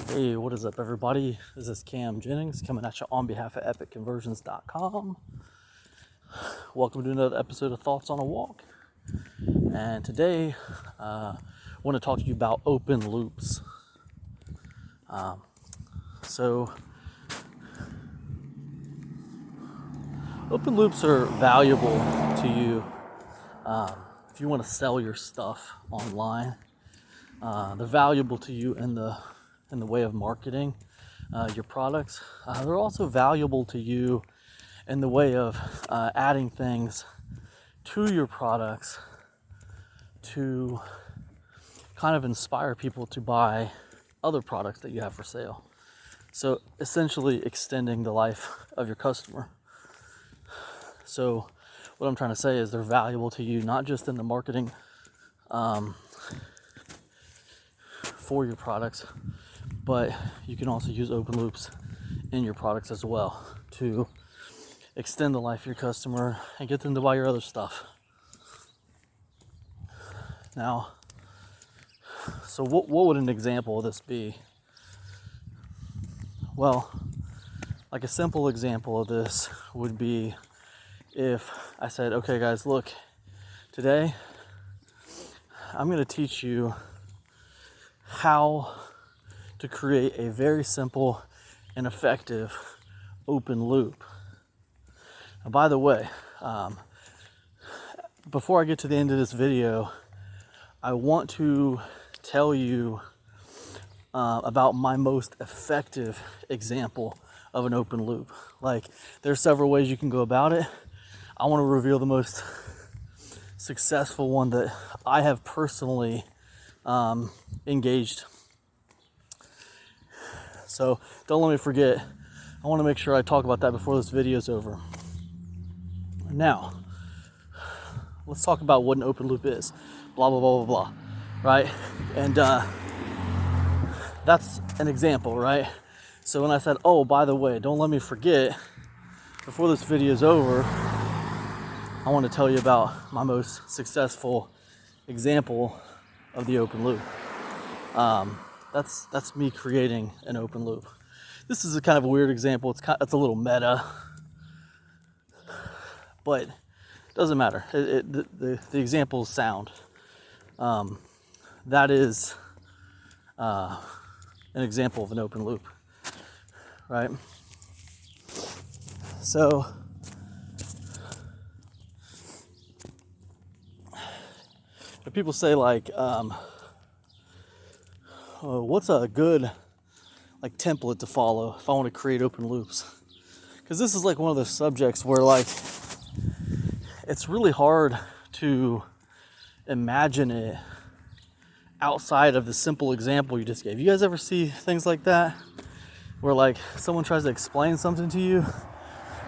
Hey, what is up, everybody? This is Cam Jennings coming at you on behalf of EpicConversions.com. Welcome to another episode of Thoughts on a Walk. And today, I want to talk to you about open loops. So, open loops are valuable to you if you want to sell your stuff online. They're valuable to you in the way of marketing your products. They're also valuable to you in the way of adding things to your products to kind of inspire people to buy other products that you have for sale. So essentially extending the life of your customer. So what I'm trying to say is they're valuable to you, not just in the marketing for your products, but you can also use open loops in your products as well to extend the life of your customer and get them to buy your other stuff. Now, so what would an example of this be? Well, like a simple example of this would be if I said, okay guys, look, today I'm going to teach you how to create a very simple and effective open loop. And by the way, before I get to the end of this video, I want to tell you about my most effective example of an open loop. Like, there's several ways you can go about it. I want to reveal the most successful one that I have personally engaged. So don't let me forget. I want to make sure I talk about that before this video is over. Now, let's talk about what an open loop is. Blah, blah, blah, blah, blah, right? And that's an example, right? So when I said, oh, by the way, don't let me forget, before this video is over, I want to tell you about my most successful example of the open loop. That's me creating an open loop. This is a kind of a weird example. It's a little meta, but it doesn't matter. The example is sound. That is an example of an open loop, right? So people say like, what's a good like template to follow if I want to create open loops? Because this is like one of those subjects where like it's really hard to imagine it outside of the simple example you just gave. You guys ever see things like that where like someone tries to explain something to you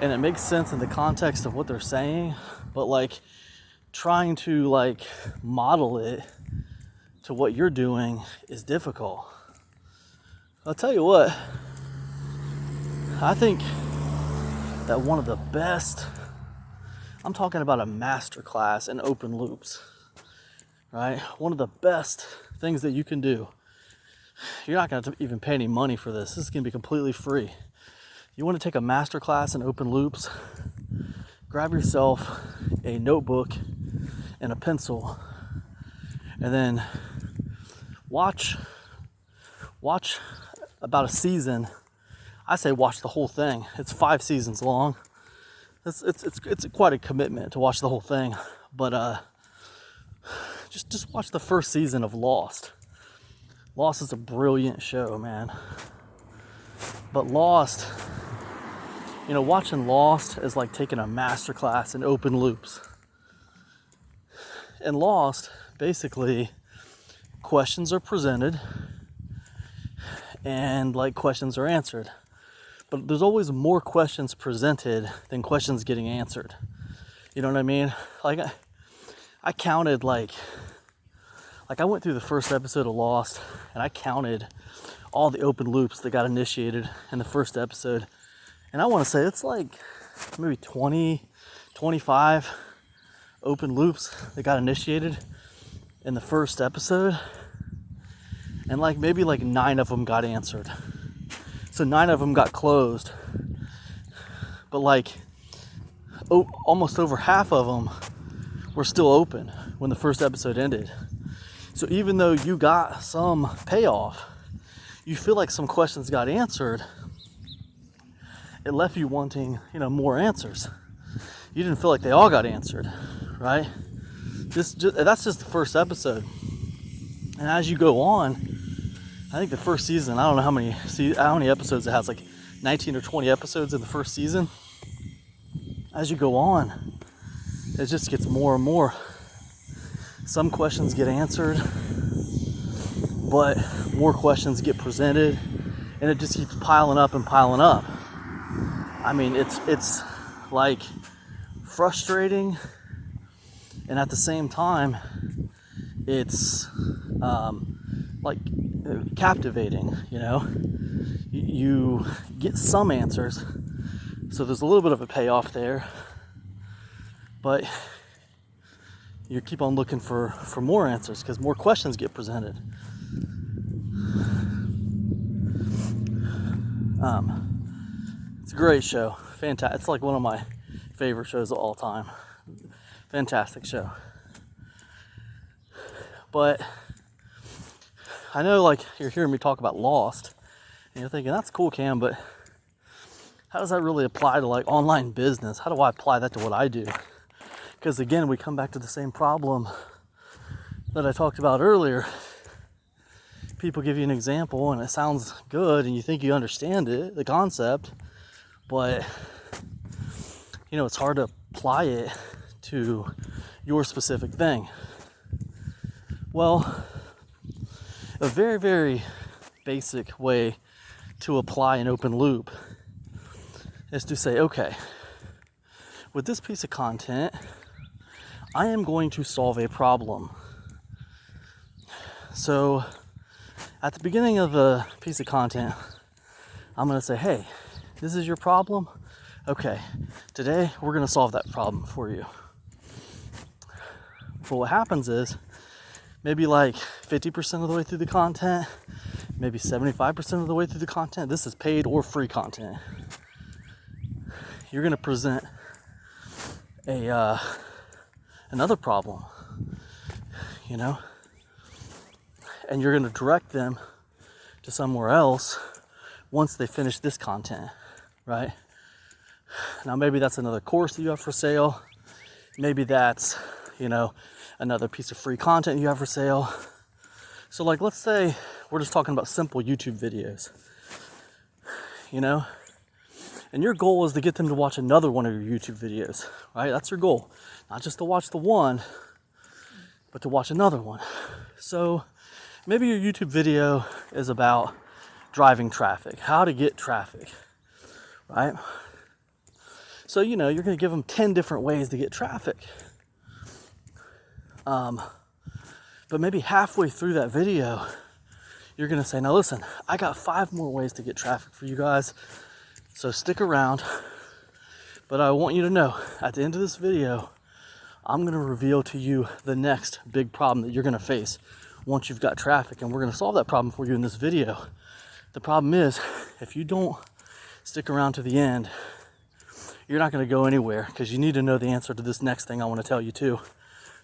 and it makes sense in the context of what they're saying, but like trying to like model it to what you're doing is difficult? I'll tell you what, I think that one of the best, I'm talking about a masterclass in open loops, right? One of the best things that you can do. You're not going to even pay any money for this. This is going to be completely free. You want to take a masterclass in open loops? Grab yourself a notebook and a pencil, and then watch about a season. I say watch the whole thing. It's 5 seasons long. It's quite a commitment to watch the whole thing, but just watch the first season of Lost. Lost is a brilliant show, man. But Lost, watching Lost is like taking a masterclass in open loops. In Lost, basically, questions are presented and like questions are answered. But there's always more questions presented than questions getting answered. You know what I mean? Like I counted like I went through the first episode of Lost and I counted all the open loops that got initiated in the first episode. And I want to say it's like maybe 20, 25 open loops that got initiated in the first episode. and like maybe like 9 of them got answered. So 9 of them got closed, but like almost over half of them were still open when the first episode ended. So even though you got some payoff, you feel like some questions got answered, it left you wanting, more answers. You didn't feel like they all got answered, right? That's just the first episode. And as you go on, I think the first season, I don't know how many episodes it has, like 19 or 20 episodes in the first season. As you go on, it just gets more and more. Some questions get answered, but more questions get presented, and it just keeps piling up and piling up. I mean, it's like frustrating, and at the same time, it's like captivating. You get some answers, so there's a little bit of a payoff there, but you keep on looking for more answers because more questions get presented. It's a great show. Fantastic. It's like one of my favorite shows of all time. Fantastic show. But I know, like, you're hearing me talk about Lost, and you're thinking, that's cool, Cam, but how does that really apply to like online business? How do I apply that to what I do? Because again, we come back to the same problem that I talked about earlier. People give you an example and it sounds good and you think you understand it, the concept, but it's hard to apply it to your specific thing. Well, a very, very basic way to apply an open loop is to say, okay, with this piece of content, I am going to solve a problem. So at the beginning of a piece of content, I'm going to say, hey, this is your problem? Okay, today we're going to solve that problem for you. But what happens is, maybe like 50% of the way through the content, maybe 75% of the way through the content, this is paid or free content, you're going to present another problem, and you're going to direct them to somewhere else once they finish this content, right? Now maybe that's another course that you have for sale. Maybe that's, another piece of free content you have for sale. So like, let's say we're just talking about simple YouTube videos, and your goal is to get them to watch another one of your YouTube videos, right? That's your goal. Not just to watch the one, but to watch another one. So maybe your YouTube video is about driving traffic, how to get traffic, right? So, you're going to give them 10 different ways to get traffic. But maybe halfway through that video, you're going to say, now listen, I got 5 more ways to get traffic for you guys. So stick around. But I want you to know, at the end of this video, I'm going to reveal to you the next big problem that you're going to face once you've got traffic. And we're going to solve that problem for you in this video. The problem is, if you don't stick around to the end, you're not going to go anywhere because you need to know the answer to this next thing I want to tell you too.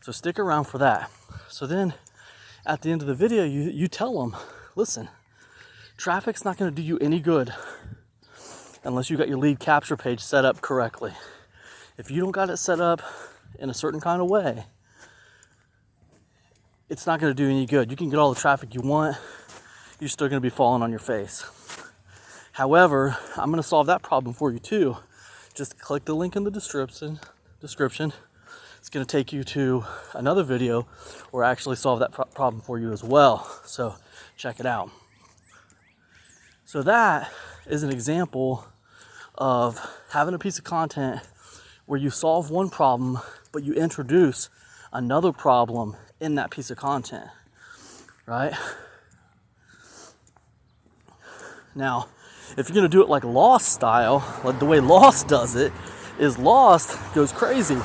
So stick around for that. So then at the end of the video, you tell them, listen, traffic's not going to do you any good unless you got your lead capture page set up correctly. If you don't got it set up in a certain kind of way, it's not going to do any good. You can get all the traffic you want, you're still going to be falling on your face. However, I'm going to solve that problem for you too. Just click the link in the description. It's going to take you to another video where I actually solve that problem for you as well. So check it out. So that is an example of having a piece of content where you solve one problem, but you introduce another problem in that piece of content, right? Now, if you're going to do it like Lost style, like the way Lost does it, is Lost goes crazy.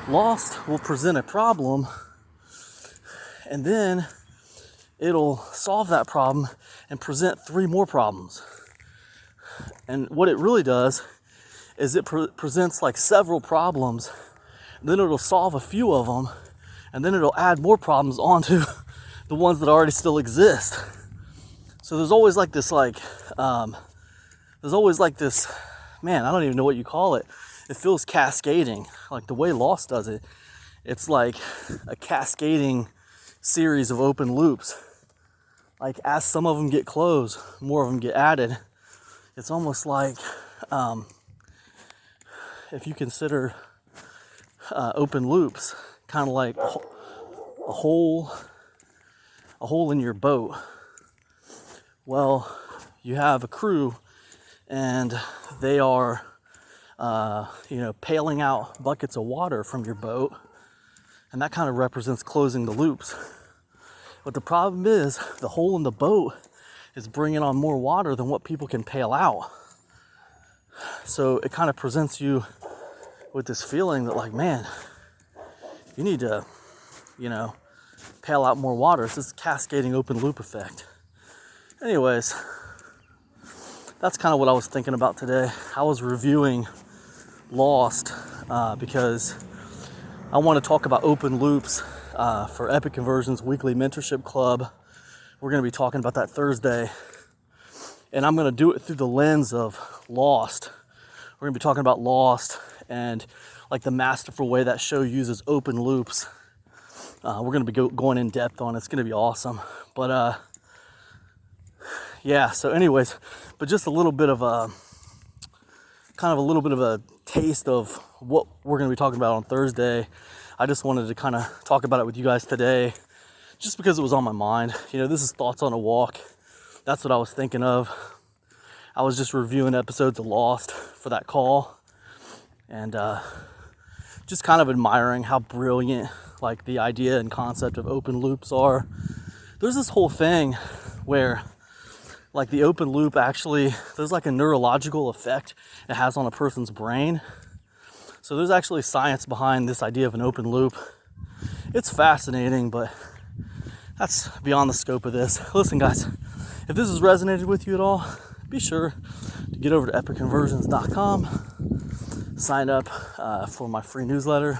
Lost will present a problem, and then it'll solve that problem and present 3 more problems. And what it really does is it presents like several problems, then it'll solve a few of them, and then it'll add more problems onto the ones that already still exist. So there's always like this man, I don't even know what you call it. It feels cascading, like the way Lost does it. It's like a cascading series of open loops. Like as some of them get closed, more of them get added. It's almost like if you consider open loops kind of like a hole in your boat. Well, you have a crew and they are paling out buckets of water from your boat, and that kind of represents closing the loops. But the problem is the hole in the boat is bringing on more water than what people can pail out. So it kind of presents you with this feeling that, like, man, you need to, pail out more water. It's this cascading open loop effect. Anyways, that's kind of what I was thinking about today. I was reviewing Lost because I want to talk about open loops for Epic Conversions Weekly Mentorship Club. We're going to be talking about that Thursday, and I'm going to do it through the lens of Lost. We're going to be talking about Lost and like the masterful way that show uses open loops. We're going to be going in depth on it. It's going to be awesome. But yeah, so anyways, but just a little bit of a taste of what we're going to be talking about on Thursday. I just wanted to kind of talk about it with you guys today, just because it was on my mind. This is Thoughts on a Walk. That's what I was thinking of. I was just reviewing episodes of Lost for that call, and just kind of admiring how brilliant like the idea and concept of open loops are. There's this whole thing where like the open loop actually, there's like a neurological effect it has on a person's brain. So there's actually science behind this idea of an open loop. It's fascinating, but that's beyond the scope of this. Listen, guys, if this has resonated with you at all, be sure to get over to epicconversions.com, sign up for my free newsletter.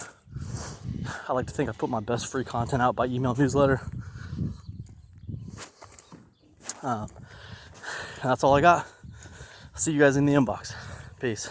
I like to think I put my best free content out by email newsletter. That's all I got. See you guys in the inbox. Peace.